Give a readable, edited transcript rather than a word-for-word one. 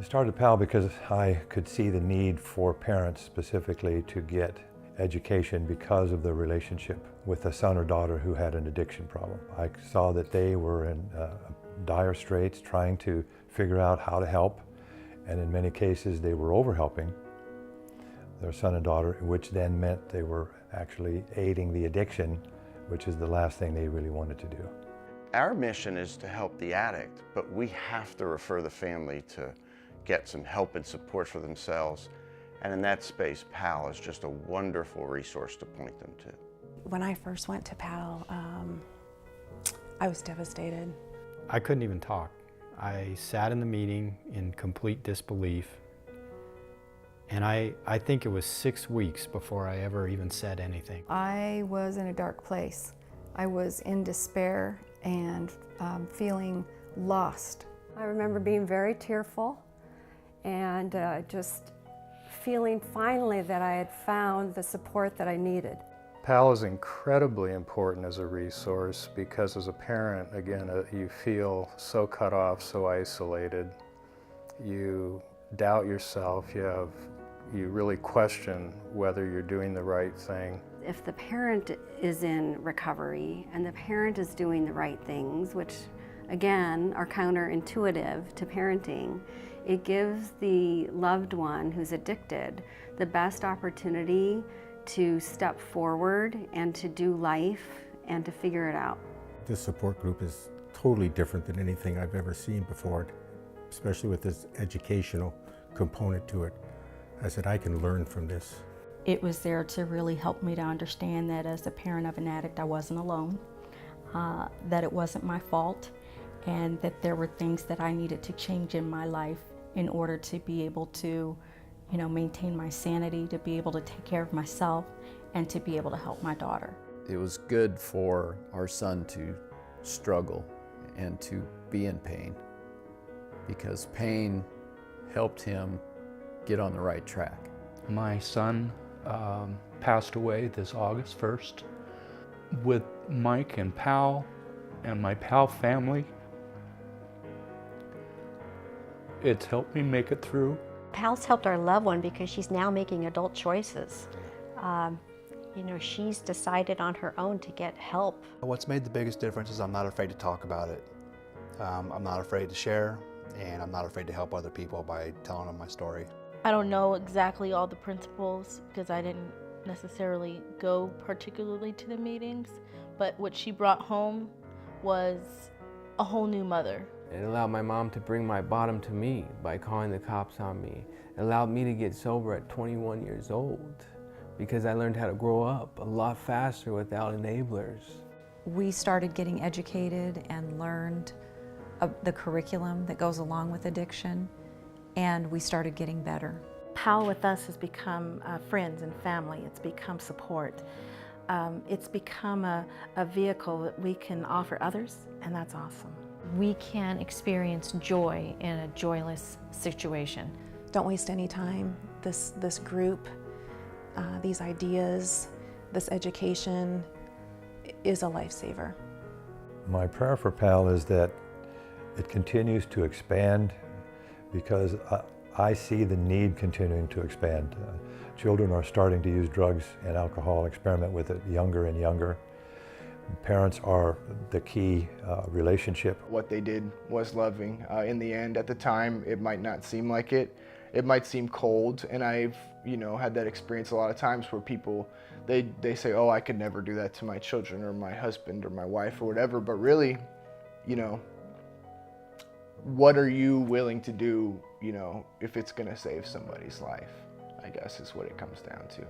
I started PAL because I could see the need for parents specifically to get education because of the relationship with a son or daughter who had an addiction problem. I saw that they were in dire straits trying to figure out how to help, and in many cases they were overhelping their son and daughter, which then meant they were actually aiding the addiction, which is the last thing they really wanted to do. Our mission is to help the addict, but we have to refer the family to get some help and support for themselves. And in that space, PAL is just a wonderful resource to point them to. When I first went to PAL, I was devastated. I couldn't even talk. I sat in the meeting in complete disbelief, and I think it was 6 weeks before I ever even said anything. I was in a dark place. I was in despair and feeling lost. I remember being very tearful and just feeling finally that I had found the support that I needed. PAL is incredibly important as a resource because as a parent, again, you feel so cut off, so isolated. You doubt yourself, you really question whether you're doing the right thing. If the parent is in recovery and the parent is doing the right things, which again are counterintuitive to parenting, it gives the loved one who's addicted the best opportunity to step forward and to do life and to figure it out. This support group is totally different than anything I've ever seen before, especially with this educational component to it. I said, I can learn from this. It was there to really help me to understand that as a parent of an addict, I wasn't alone, that it wasn't my fault, and that there were things that I needed to change in my life in order to be able to, maintain my sanity, to be able to take care of myself, and to be able to help my daughter. It was good for our son to struggle and to be in pain, because pain helped him get on the right track. My son passed away this August 1st. With Mike and PAL and my PAL family, it's helped me make it through. PAL's helped our loved one because she's now making adult choices. She's decided on her own to get help. What's made the biggest difference is I'm not afraid to talk about it. I'm not afraid to share, and I'm not afraid to help other people by telling them my story. I don't know exactly all the principles because I didn't necessarily go particularly to the meetings, but what she brought home was a whole new mother. It allowed my mom to bring my bottom to me by calling the cops on me. It allowed me to get sober at 21 years old because I learned how to grow up a lot faster without enablers. We started getting educated and learned the curriculum that goes along with addiction, and we started getting better. PAL with us has become friends and family. It's become support. It's become a vehicle that we can offer others, and that's awesome. We can experience joy in a joyless situation. Don't waste any time. This group, these ideas, this education is a lifesaver. My prayer for PAL is that it continues to expand because I see the need continuing to expand. Children are starting to use drugs and alcohol, experiment with it younger and younger. Parents are the key relationship. What they did was loving. In the end, at the time, it might not seem like it. It might seem cold, and I've had that experience a lot of times where people, they say, oh, I could never do that to my children or my husband or my wife or whatever, but really, what are you willing to do, if it's gonna save somebody's life, I guess is what it comes down to.